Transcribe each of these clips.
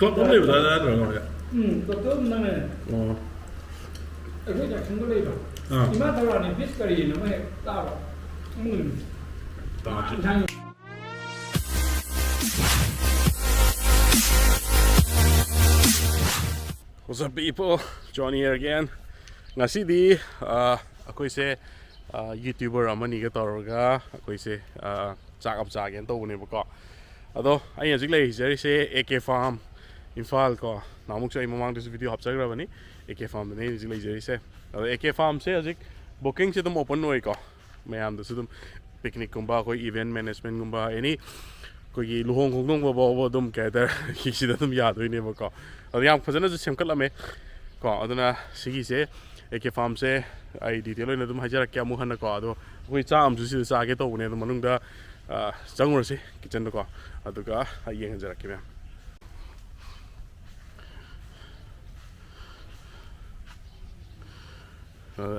Có liều ra rồi rồi. Có năng này. Ở cái không có liều. Nhưng mà tao là biết cái gì nó mới tao. Thằng What's up, people? Johnny here again. Ngasi di ako se YouTuber amani ka tawraga ako se chak up chak yan to ne bako. Ado ai hajik lei jeri se AK Farm Imphal ko namuk chai mamang this video hapchagra bani AK Farm ne hajik lei jeri se. Ado AK Farm se hajik booking se dum open noi ko. Mayam da sudum picnic kumba ko event management kumba any कोई लुहोंग खोंगोंग बाबा दम कहता है किसी दम याद हुई नहीं बका और यहाँ फजन जो सेम कल में को अदना सिगी से एक फार्म से आई डिटेल होने तुम हजार क्या मुहन को अदो कोई चाम जुसी चागे तो उन्हें तो मनुंग दा जंगल से किचन को अदो का ये हजार के में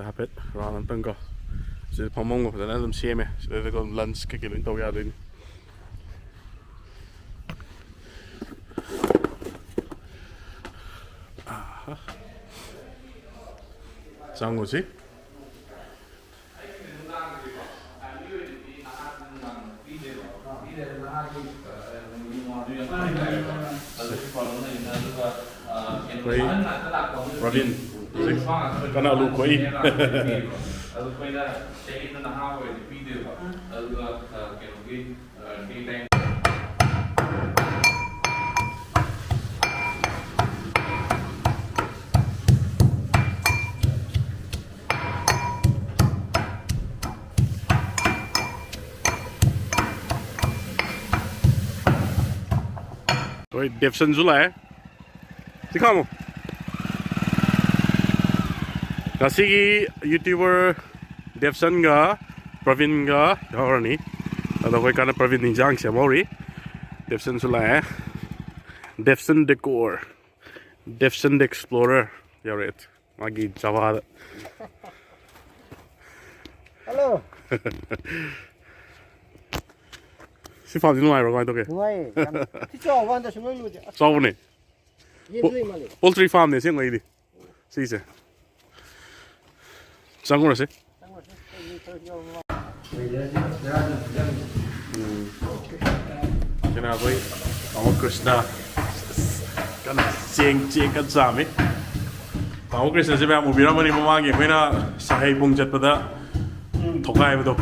हैपेट रान तंग को से फमोंग को फजन तुम सेम है से को लंच के किलो तो याद हुई 장어지? 거의 라빈 까나 루 거의 Oi, Devson Zulai. Si kamu? Kasi YouTuber Devson ga, Pravin ga, or ni. Ada koi kana Pravin ni jang siya mori. Devson Zulai. Devson Decor. Devson the Explorer. Yaret. Magi Java. Hello. Si farm din mai ro kai to ke. Đúng thì cho quan cho chúng tôi luôn chứ. Sau này. Poultry farm này xem ngay đi. Xí xe. Sang con rồi cái nào vậy? Ông Krishna. Cái chiên cái giảm ấy. Ông Krishna sẽ làm một video mà đi mua cái mấy na sai bung chặt bữa thọc ai vậy đâu.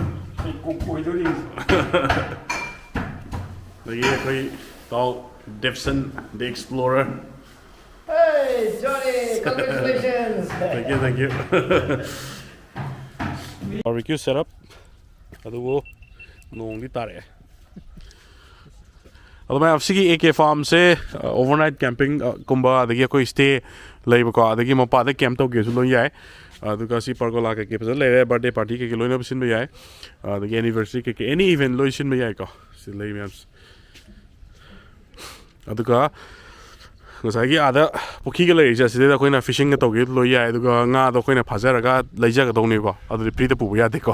Đây là tàu Devson the Explorer. Hey Johnny, congratulations. Thank you. Barbecue setup. Adugo nong di tare. Ado मैं आपसे की AK Farm से overnight camping Kumbha देखिए कोई stay live को देखिए मैं पादे camp तो गया सुनो यार अदुगा सी पर को लाके के पसंद ले रहे birthday party के लोग ने पसंद में यार देखिए anniversary के any event लोग पसंद में यार को सिलाई में अदुगा ngusagi ada pukhi ga lei ja sida koina fishing ga togi lo ya aduga nga do koina phajara ga leija ga dongni ko adu pri de pu ya de ko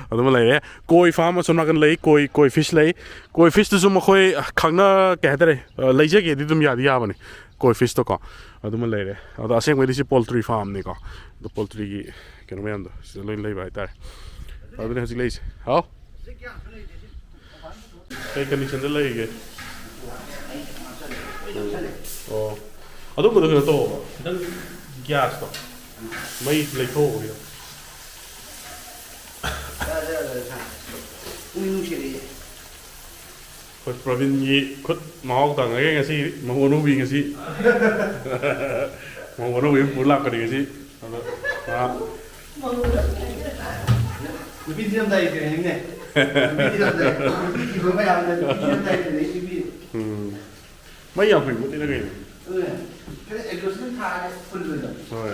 adu ma lei koi farm so na kan lei koi fish lei koi fish tu sum khoi khangna ka hadare leija ge di dum ya ya bani koi fish to ko adu ma lei re adu aseng me di poultry farm ni ko do poultry gi keno me ando sida lo lei bai tar adu ne hasik lei ha kai condition de lei ge 어, 아동 거도 그냥 또 일단 기아스도 mấy lấy thô kìa. Kut Pravin yi kut mau tang cái gì mau ono bi cái gì mau ono bi muốn làm cái gì đó. Lebih diam dari ini nih. Lebih diam dari. Ibu saya ada diam dari ini. Mấy giờ mình muốn đi đâu vậy? Cái này cứ sinh thái phân rồi.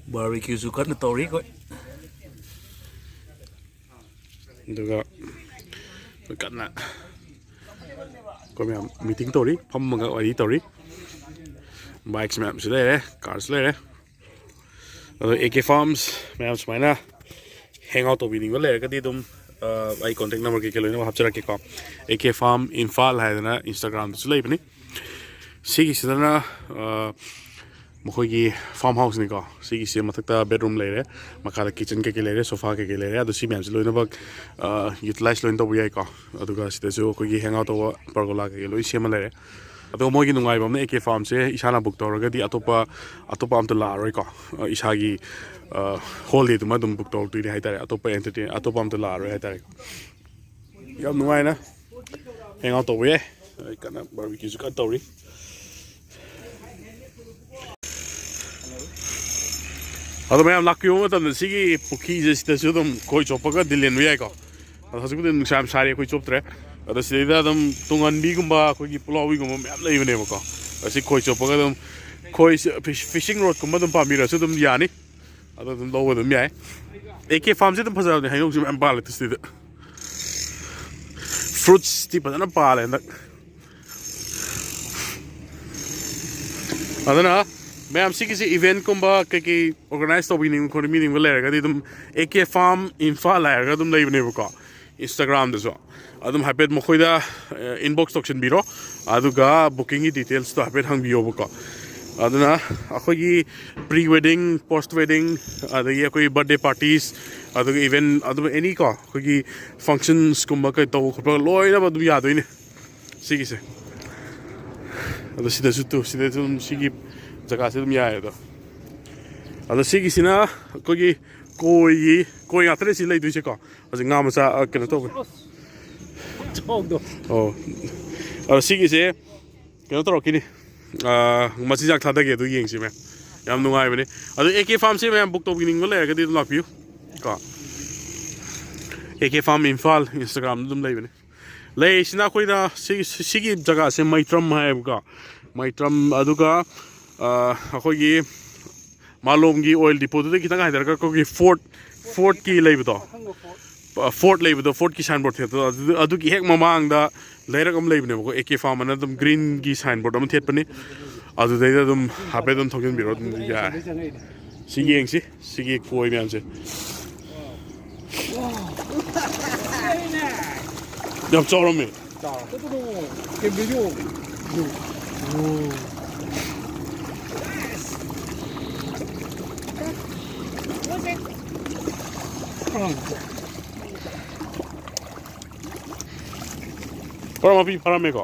Barbecue su cất nó tori coi. Được rồi. Tôi cắt lại. Có mẹ meeting tori, phong mà gọi đi tori. Bikes mẹ sẽ đây đấy, cars đây đấy. Rồi AK Farms mẹ sẽ mày na hang out tụi mình có lẽ cái đi tụm ꯑꯩ contact number ꯀꯩꯀꯩ ꯂꯣꯏꯅꯃꯛ ꯍꯥꯞꯆꯔꯛꯀꯦꯀꯣ AK Farm Imphal ꯍꯥꯏꯗꯅ ꯏꯟꯁꯇꯥꯒ꯭ꯔꯥꯝꯗꯁꯨ ꯂꯩꯕꯅꯤ ꯁꯤꯒꯤꯁꯤꯗꯅ ꯃꯈꯣꯏꯒꯤ farm ꯍꯥꯎꯁꯅꯤꯀꯣ ꯁꯤꯒꯤꯁꯦ ꯃꯊꯛꯇ bedroom ꯂꯩꯔꯦ ꯃꯈꯥꯗ ꯀꯤꯆꯟ ꯀꯩꯀꯩ ꯂꯩꯔꯦ ꯁꯣꯐꯥ ꯀꯩꯀꯩ ꯂꯩꯔꯦ ꯑꯗꯣ ꯁꯤ ꯃꯌꯥꯝꯁꯦ ꯂꯣꯏꯅꯃꯛ ꯌꯨꯇꯤꯂꯥꯏꯁ ꯂꯣꯏꯅ ꯇꯧꯕ ꯌꯥꯏꯀꯣ ꯑꯗꯨꯒ ꯁꯤꯗꯁꯨ ꯑꯩꯈꯣꯏꯒꯤ ꯍꯦꯡ ꯑꯥꯎꯠ ꯇꯧꯕ ꯄꯔꯒꯣꯂꯥ ꯀꯩꯀꯩ ꯂꯣꯏ ꯁꯦꯝꯃ ꯂꯩꯔꯦ ꯑꯗꯣ ꯃꯣꯏꯒꯤ ꯅꯨꯡꯉꯥꯏꯕ ꯑꯃꯅ AK Farmꯁꯦ ꯏꯁꯥꯅ ꯕꯨꯛ ꯇꯧꯔꯒꯗꯤ ꯑꯇꯣꯞꯄ ꯑꯝꯇ ꯂꯥꯛꯑꯔꯣꯏꯀꯣ ꯏꯁꯥꯒꯤ ꯍꯣꯜꯗꯦꯗꯨꯃ ꯑꯗꯨꯝ ꯕꯨꯛ ꯇꯧꯔꯛꯇꯣꯏꯅꯦ ꯍꯥꯏꯇꯥꯔꯦ ꯑꯇꯣꯞꯄ ꯑꯝꯇ ꯂꯥꯛꯑꯔꯣꯏ ꯍꯥꯏꯇꯥꯔꯦ ꯌꯥꯝ ꯅꯨꯡꯉꯥꯏꯅ ꯍꯦꯡ ꯑꯥꯎꯠ ꯇꯧꯕ ꯌꯥꯏ ꯑꯩ ꯀꯟꯅ ꯕꯥꯔꯕꯤꯀ꯭ꯌꯨꯁꯨ ꯀꯟꯅ ꯇꯧꯔꯤ ꯑꯗꯣ ꯃꯌꯥꯝ ꯂꯥꯛꯄꯤꯕ ꯃꯇꯝꯗ ꯁꯤꯒꯤ ꯄꯨꯈ꯭ꯔꯤꯁꯦ ꯁꯤꯗꯁꯨ ꯑꯗꯨꯝ ꯈꯣꯏ ꯆꯣꯞꯄꯒ ꯗꯤꯜ ꯂꯦꯟꯕ ꯌꯥꯏꯀꯣ ꯑꯗꯣ ꯍꯧꯖꯤꯛꯄꯨꯗꯤ ꯅꯨꯡꯁꯥ ꯌꯥꯝ ꯁꯥꯔꯤ ꯑꯩꯈꯣꯏ ꯆꯣꯞꯇ꯭ꯔꯦ ꯑꯗꯣ ꯁꯤꯗꯩꯗ ꯑꯗꯨꯝ ꯇꯨꯡꯍꯟꯕꯤꯒꯨꯝꯕ ꯑꯩꯈꯣꯏꯒꯤ ꯄꯨꯛꯂꯥꯎꯕꯤꯒꯨꯝꯕ ꯃꯌꯥꯝ ꯂꯩꯕꯅꯦꯕꯀꯣ ꯑꯁꯤ ꯈꯣꯏ ꯆꯣꯞꯄꯒ ꯑꯗꯨꯝ ꯈꯣꯏ ꯐꯤꯁꯤꯡ ꯔꯣꯗꯀꯨꯝꯕ ꯑꯗꯨꯝ ꯄꯥꯝꯕꯤꯔꯁꯨ ꯑꯗꯨꯝ ꯌꯥꯅꯤ ꯑꯗꯣ ꯑꯗꯨꯝ ꯂꯧꯕ ꯑꯗꯨꯝ ꯌꯥꯏ AK Farmꯁꯦ ꯑꯗꯨꯝ ꯐꯖꯕꯅꯦ ꯍꯩꯅꯧꯁꯨ ꯃꯌꯥꯝ ꯄꯥꯜꯂꯦ ꯁꯤꯗ ꯐ꯭ꯔꯨꯠꯁꯇꯤ ꯐꯖꯅ ꯄꯥꯜꯂꯦ ꯍꯟꯗꯛ ꯑꯗꯨꯅ ꯃꯌꯥꯝ ꯁꯤꯒꯤꯁꯤ ꯏꯚꯦꯟꯠꯀꯨꯝꯕ ꯀꯩꯀꯩ ꯑꯣꯔꯒꯅꯥꯏꯖ ꯇꯧꯕꯤꯅꯤꯡꯕ ꯈꯣꯠꯅꯤꯡꯕ ꯂꯩꯔꯒꯗꯤ ꯑꯗꯨꯝ AK Farm Imphal ꯍꯥꯏꯔꯒ ꯑꯗꯨꯝ ꯂꯩꯕꯅꯦꯕꯀꯣ ꯏꯟꯁꯇꯥꯒ꯭ꯔꯥꯝꯗꯁꯨ ꯑꯗꯨꯝ ꯍꯥꯏꯐꯦꯠ ꯃꯈꯣꯏꯗ ꯏꯟꯕꯣꯛꯁ ꯇꯧꯁꯤꯟꯕꯤꯔꯣ ꯑꯗꯨꯒ ꯕꯨꯀꯤꯡꯒꯤ ꯗꯤꯇꯦꯜꯁꯇꯣ ꯍꯥꯏꯐꯦꯠ ꯍꯪꯕꯤꯌꯣꯕꯀꯣ ꯑꯗꯨꯅ ꯑꯩꯈꯣꯏꯒꯤ ꯄ꯭ꯔꯤ ꯋꯦꯗꯤꯡ ꯄꯣꯁꯠ ꯋꯦꯗꯤꯡ ꯑꯗꯒꯤ ꯑꯩꯈꯣꯏ ꯕꯔꯊꯗꯦ ꯄꯥꯔꯇꯤꯁ ꯑꯗꯨꯒ ꯏꯚꯦꯟ ꯑꯗꯨꯝ ꯑꯦꯅꯤ ꯀꯣ ꯑꯩꯈꯣꯏꯒꯤ ꯐꯪꯁꯟꯁꯀꯨꯝꯕ ꯀꯩ ꯇꯧꯕ ꯈꯣꯠꯄ ꯂꯣꯏꯅꯃꯛ ꯑꯗꯨꯝ ꯌꯥꯗꯣꯏꯅꯦ ꯁꯤꯒꯤꯁꯦ ꯑꯗꯣ ꯁꯤꯗꯁꯨ ꯑꯗꯨꯝ ꯁꯤꯒꯤ ꯖꯒꯥꯁꯦ ꯑꯗꯨꯝ ꯌꯥꯏ ꯑꯗꯣ ꯁꯤꯒꯤꯁꯤꯅ ꯑꯩꯈꯣꯏꯒꯤ ꯀꯣꯏ ꯉꯥꯛꯇꯅꯦ ꯁꯤ ꯂꯩꯗꯣꯏꯁꯦꯀꯣ ꯍꯧꯖꯤꯛ ꯉꯥ ꯃꯆꯥ ꯀꯩꯅꯣ ꯇꯧꯕ ꯑꯗꯣ ꯁꯤꯒꯤꯁꯦ ꯀꯩꯅꯣ ꯇꯧꯔꯛꯈꯤ니 ꯃꯆꯤꯟꯖꯥꯛ ꯊꯥꯗꯒꯦ ꯑꯗꯨ ꯌꯦꯡꯁꯤ ꯃꯌꯥꯝ ꯌꯥꯝ ꯅꯨꯡꯉꯥꯏꯕꯅꯦ ꯑꯗꯣ AK Farmꯁꯦ ꯃꯌꯥꯝ ꯕꯨꯛ ꯇꯧꯕꯤꯅꯤꯡꯕ ꯂꯩꯔꯒꯗꯤ ꯑꯗꯨꯝ ꯂꯥꯛꯄꯤꯌꯨ ꯀꯣ AK Farm Imphal ꯏꯟꯁꯇꯥꯒ꯭ꯔꯥꯝꯗ ꯑꯗꯨꯝ ꯂꯩꯕꯅꯦ ꯂꯩꯁꯤꯅ ꯑꯩꯈꯣꯏꯅ ꯁꯤꯒꯤ ꯖꯒꯥꯁꯦ MEITRAM ꯍꯥꯏꯌꯦꯕꯀꯣ MEITRAM ꯑꯗꯨꯒ ꯑꯩꯈꯣꯏꯒꯤ ꯃꯥꯂꯣꯝꯒꯤ ꯑꯣꯏꯜ ꯗꯤꯄꯣꯗꯨꯗ ꯈꯤꯇꯪ ꯍꯥꯏꯊꯔꯒ ꯑꯩꯈꯣꯏꯒꯤ ꯐꯣꯔꯠꯀꯤ ꯂꯩꯕꯗꯣ ꯐꯣꯔꯠꯀꯤ ꯁꯥꯏꯟꯕꯣꯔꯗ ꯊꯦꯠꯄꯗꯣ ꯑꯗꯨꯒꯤ ꯍꯦꯛ ꯃꯃꯥꯡꯗ ꯂꯩꯔꯛ ꯑꯃ ꯂꯩꯕꯅꯦꯕꯀꯣ AK Farm ꯑꯅ ꯑꯗꯨꯝ ꯒ꯭ꯔꯤꯟꯒꯤ ꯁꯥꯏꯟꯕꯣꯔꯗ ꯑꯃ ꯊꯦꯠꯄꯅꯤ ꯑꯗꯨꯗꯩꯗ ꯑꯗꯨꯝ ꯍꯥꯏꯐꯦꯠ ꯑꯗꯨꯝ ꯊꯧꯖꯤꯟꯕꯤꯔꯣ ꯑꯗꯨꯝ ꯌꯥꯔꯦ ꯁꯤ ꯌꯦꯡꯁꯤ ꯁꯤꯒꯤ ꯀꯣꯏ ꯃꯌꯥꯝꯁꯦ ꯌꯥꯝ ꯆꯥꯎꯔꯝꯃꯦ ꯃꯄꯤ ꯐꯔꯝꯃꯦꯀꯣ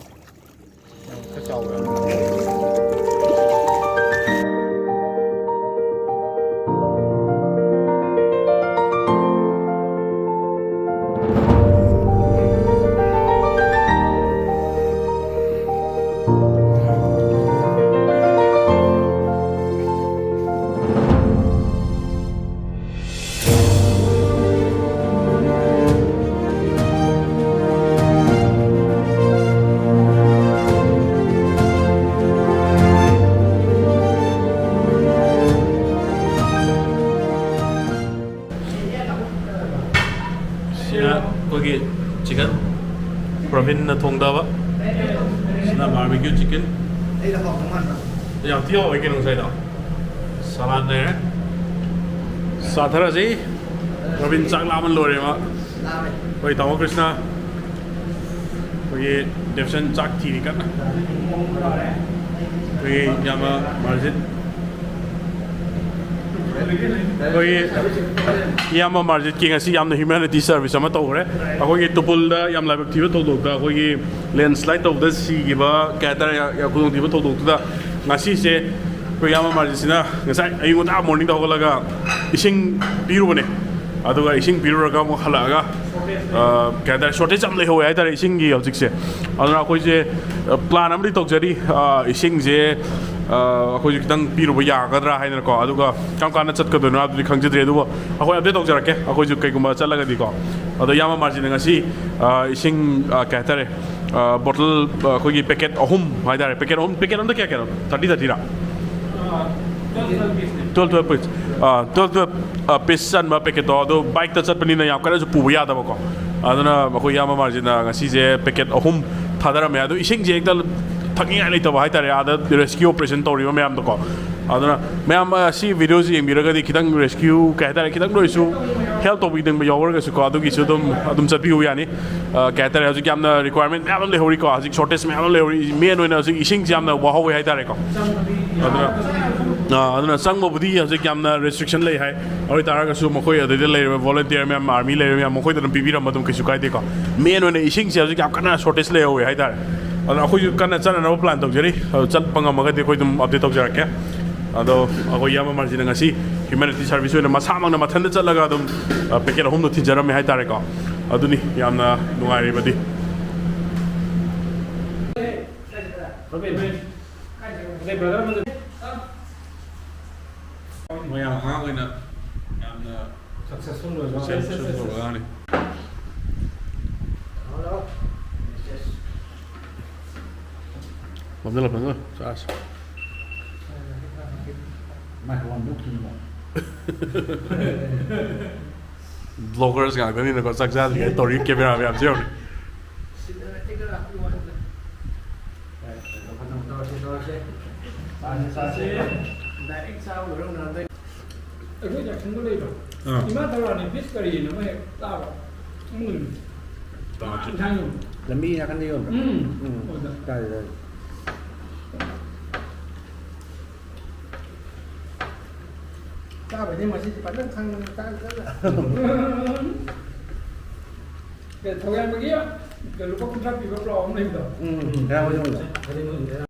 ꯑꯩꯈꯣꯏꯒꯤ ꯆꯤꯀꯟ ꯄ꯭ꯔꯕꯤꯟꯅ ꯊꯣꯡꯗꯕ ꯁꯤꯅ ꯕꯥꯔꯕꯤꯀ꯭ꯌꯨ ꯆꯤꯀꯟ ꯌꯥꯝ ꯊꯤ ꯍꯥꯎꯋꯦ ꯀꯩꯅꯣ ꯉꯁꯥꯏꯗꯣ ꯁꯂꯥꯗ ꯂꯩꯔꯦ ꯆꯥꯊꯔꯁꯤ ꯄ꯭ꯔꯕꯤꯟ ꯆꯥꯛ ꯂꯥꯝꯃ ꯂꯣꯏꯔꯦ ꯃꯥ ꯑꯩꯈꯣꯏ ꯇꯥꯃꯣ ꯀ꯭ꯔꯤꯁꯅ ꯑꯩꯈꯣꯏꯒꯤ ꯗꯦꯞꯁꯟ ꯆꯥꯛ ꯊꯤꯔꯤ ꯀꯟꯅ ꯑꯩꯈꯣꯏꯒꯤ ꯏꯌꯥꯝꯕ ꯃꯥꯔꯖꯤꯠ ꯑꯩꯈꯣꯏꯒꯤ ꯏꯌꯥꯝꯕ ꯃꯥꯔꯖꯤꯠꯀꯤ ꯉꯁꯤ ꯌꯥꯝꯅ ꯍ꯭ꯌꯨꯃꯦꯅꯤꯇꯤ ꯁꯔꯚꯤꯁ ꯑꯃ ꯇꯧꯈ꯭ꯔꯦ ꯑꯩꯈꯣꯏꯒꯤ ꯇꯨꯄꯨꯜꯗ ꯌꯥꯝ ꯂꯥꯏꯕꯛ ꯊꯤꯕ ꯊꯧꯗꯣꯛꯇ ꯑꯩꯈꯣꯏꯒꯤ ꯂꯦꯟꯁ꯭ꯂꯥꯏꯠ ꯇꯧꯕꯗ ꯁꯤꯈꯤꯕ ꯀꯩ ꯍꯥꯏꯇꯥꯔꯦ ꯈꯨꯗꯣꯡꯊꯤꯕ ꯊꯧꯗꯣꯛꯇꯨꯗ ꯉꯁꯤꯁꯦ ꯑꯩꯈꯣꯏ ꯏꯌꯥꯝꯕ ꯃꯥꯔꯖꯤꯠꯁꯤꯅ ꯉꯁꯥꯏ ꯑꯌꯨꯛ ꯉꯟꯇꯥ ꯃꯣꯔꯅꯤꯡꯗ ꯍꯧꯒꯠꯂꯒ ꯏꯁꯤꯡ ꯄꯤꯔꯨꯕꯅꯦ ꯑꯗꯨꯒ ꯏꯁꯤꯡ ꯄꯤꯔꯨꯔꯒ ꯑꯃꯨꯛ ꯍꯜꯂꯛꯑꯒ ꯀꯩ ꯍꯥꯏꯇꯥꯔꯦ ꯁꯣꯔꯇꯦꯖ ꯌꯥꯝ ꯂꯩꯍꯧꯋꯦ ꯍꯥꯏꯇꯥꯔꯦ ꯏꯁꯤꯡꯒꯤ ꯍꯧꯖꯤꯛꯁꯦ ꯑꯗꯨꯅ ꯑꯩꯈꯣꯏꯁꯦ ꯄ꯭ꯂꯥꯟ ꯑꯃꯗꯤ ꯇꯧꯖꯔꯤ ꯏꯁꯤꯡꯁꯦ ꯑꯩꯈꯣꯏꯁꯨ ꯈꯤꯇꯪ ꯄꯤꯔꯨꯕ ꯌꯥꯒꯗ꯭ꯔꯥ ꯍꯥꯏꯗꯅꯀꯣ ꯑꯗꯨꯒ ꯀꯔꯝ ꯀꯥꯟꯗ ꯆꯠꯀꯗꯣꯏꯅꯣ ꯍꯥꯏꯕꯗꯨꯗꯤ ꯈꯪꯖꯗ꯭ꯔꯤ ꯑꯗꯨꯕꯨ ꯑꯩꯈꯣꯏ ꯑꯞꯗꯦꯠ ꯇꯧꯖꯔꯛꯀꯦ ꯑꯩꯈꯣꯏꯁꯨ ꯀꯩꯒꯨꯝꯕ ꯆꯠꯂꯒꯗꯤꯀꯣ ꯑꯗꯣ ꯏꯌꯥꯝꯕ ꯃꯥꯔꯖꯤꯠꯅ ꯉꯁꯤ ꯏꯁꯤꯡ ꯀꯩ ꯍꯥꯏꯇꯥꯔꯦ ꯕꯣꯇꯜ ꯑꯩꯈꯣꯏꯒꯤ ꯄꯦꯀꯦꯠ ꯑꯍꯨꯝ ꯍꯥꯏꯇꯥꯔꯦ ꯄꯦꯀꯦꯠ ꯑꯃꯗ ꯀꯌꯥ ꯀꯌꯥꯅꯣ 30-30ꯔꯥ 12 ꯄꯤꯁ ꯆꯟꯕ ꯄꯦꯀꯦꯠꯇꯣ ꯑꯗꯣ ꯕꯥꯏꯛꯇ ꯆꯠꯄꯅꯤꯅ ꯌꯥꯝ ꯀꯟꯅꯁꯨ ꯄꯨꯕ ꯌꯥꯗꯕꯀꯣ ꯑꯗꯨꯅ ꯑꯩꯈꯣꯏ ꯏꯌꯥꯝꯕ ꯃꯥꯔꯖꯤꯠꯅ ꯉꯁꯤꯁꯦ ꯄꯦꯀꯦꯠ 3 ꯊꯥꯗꯔꯝꯃꯦ ꯑꯗꯣ ꯏꯁꯤꯡꯁꯦ ꯍꯦꯛꯇ ꯊꯛꯅꯤꯡꯉꯥꯏ ꯂꯩꯇꯕ ꯍꯥꯏꯇꯥꯔꯦ ꯑꯥꯗ ꯔꯦꯁꯀ꯭ꯌꯨ ꯑꯣꯄꯔꯦꯁꯟ ꯇꯧꯔꯤꯕ ꯃꯌꯥꯝꯗꯣꯀꯣ ꯑꯗꯨꯅ ꯃꯌꯥꯝ ꯁꯤ ꯚꯤꯗꯤꯑꯣꯁꯤ ꯌꯦꯡꯕꯤꯔꯒꯗꯤ ꯈꯤꯇꯪ ꯔꯦꯁꯀ꯭ꯌꯨ ꯀꯩ ꯍꯥꯏꯇꯥꯔꯦ ꯈꯤꯇꯪ ꯂꯣꯏꯁꯨ ꯍꯦꯜꯞ ꯇꯧꯕꯤꯅꯤꯡꯕ ꯌꯥꯎꯔꯒꯁꯨꯀꯣ ꯑꯗꯨꯒꯤꯁꯨ ꯑꯗꯨꯝ ꯆꯠꯄꯤꯌꯨ ꯌꯥꯅꯤ ꯀꯩ ꯍꯥꯏꯇꯥꯔꯦ ꯍꯧꯖꯤꯛ ꯌꯥꯝꯅ ꯔꯤꯀ꯭ꯋꯥꯏꯔꯃꯦꯟ ꯃꯌꯥꯝ ꯑꯃ ꯂꯩꯍꯧꯔꯤꯀꯣ ꯍꯧꯖꯤꯛ ꯁꯣꯔꯇꯦꯖ ꯃꯌꯥꯝ ꯑꯃ ꯂꯩꯍꯧꯔꯤ ꯃꯦꯟ ꯑꯣꯏꯅ ꯍꯧꯖꯤꯛ ꯏꯁꯤꯡꯁꯤ ꯌꯥꯝꯅ ꯋꯥꯍꯧꯋꯦ ꯍꯥꯏꯇꯥꯔꯦꯀꯣ ꯑꯗꯨꯅ ꯆꯪꯕꯕꯨꯗꯤ ꯍꯧꯖꯤꯛ ꯌꯥꯝꯅ ꯔꯦꯁꯇ꯭ꯔꯤꯛꯁꯟ ꯂꯩ ꯍꯥꯏ ꯑꯗꯨ ꯇꯥꯔꯒꯁꯨ ꯃꯈꯣꯏ ꯑꯗꯩꯗ ꯂꯩꯔꯤꯕ ꯚꯣꯂꯟꯇꯤꯌꯔ ꯃꯌꯥꯝ ꯑꯥꯔꯃꯤ ꯂꯩꯔꯤꯕ ꯃꯌꯥꯝ ꯃꯈꯣꯏꯗ ꯑꯗꯨꯝ ꯄꯤꯕꯤꯔꯝꯕ ꯑꯗꯨꯝ ꯀꯩꯁꯨ ꯀꯥꯏꯗꯦꯀꯣ ꯃꯦꯟ ꯑꯣꯏꯅ ꯏꯁꯤꯡꯁꯦ ꯍꯧꯖꯤꯛ ꯌꯥꯝ ꯀꯟꯅ ꯁꯣꯔꯇꯦꯖ ꯂꯩꯍꯧꯋꯦ ꯍꯥꯏꯇꯥꯔꯦ ꯑꯗꯨꯅ ꯑꯩꯈꯣꯏꯁꯨ ꯀꯟꯅ ꯆꯠꯅꯅꯕ ꯄ꯭ꯂꯥꯟ ꯇꯧꯖꯔꯤ ꯆꯠꯄ ꯉꯝꯃꯒꯗꯤ ꯑꯩꯈꯣꯏ ꯑꯗꯨꯝ ꯑꯞꯗꯦꯠ ꯇꯧꯖꯔꯛꯀꯦ ꯑꯗꯣ ꯑꯩꯈꯣꯏ ꯏꯌꯥꯝꯕ ꯃꯥꯔꯖꯤꯅ ꯉꯁꯤ ꯍ꯭ꯌꯨꯃꯦꯅꯤꯇꯤ ꯁꯥꯔꯚꯤꯁ ꯑꯣꯏꯅ ꯃꯁꯥꯃꯛꯅ ꯃꯊꯟꯇ ꯆꯠꯂꯒ ꯑꯗꯨꯝ ꯄꯦꯀꯦꯠ 3ꯗꯣ ꯊꯤꯟꯖꯔꯝꯃꯦ ꯍꯥꯏꯇꯥꯔꯦꯀꯣ ꯑꯗꯨꯅꯤ ꯌꯥꯝꯅ ꯅꯨꯡꯉꯥꯏꯔꯤꯕꯗꯤ ꯃꯌꯥꯝ ꯑꯉꯥꯡ ꯑꯣꯏꯅ ꯌꯥꯝꯅ ꯁꯛꯁꯦꯁꯐꯨꯜ ꯑꯣꯏꯕ ꯑꯉꯥꯡꯅꯤ ꯐꯝꯖꯜꯂꯣ ꯆꯥꯔꯁꯤ ꯕ꯭ꯂꯣꯒꯔꯁ ꯉꯥꯛꯇꯅꯤꯅꯀꯣ ꯆꯥꯛ ꯆꯥꯗ꯭ꯔꯤꯉꯩ ꯇꯧꯔꯤ ꯀꯦꯃꯦꯔꯥ ꯃꯌꯥꯝꯁꯦ ꯌꯧꯔꯤ ꯑꯩꯈꯣꯏ ꯖꯪꯁꯟꯗ ꯂꯩꯕ ꯏꯃꯥ ꯊꯧꯔꯥꯅꯤ ꯕꯤꯁ ꯀꯔꯤꯅ ꯑꯃ ꯍꯦꯛ ꯇꯥꯕ ꯏꯟꯁꯥꯡ ꯌꯣꯟꯕ ꯂꯝꯕꯤ ꯅꯥꯀꯟꯗ ꯌꯣꯟꯕ꯭ꯔꯥ? ꯇꯥꯏ ꯆꯥꯕꯗꯤ ꯃꯁꯤꯗꯤ ꯐꯖꯅ ꯈꯪꯕꯅꯤ ꯆꯥꯒꯗ꯭ꯔꯥ ꯊꯧꯌꯥꯝꯕꯒꯤ ꯂꯨꯄꯥ 50 ꯄꯤꯕ ꯄ꯭ꯂꯥꯎ ꯑꯃ ꯂꯩꯕꯗꯣ ꯀꯌꯥ ꯑꯣꯏꯗꯣꯏꯅꯣ?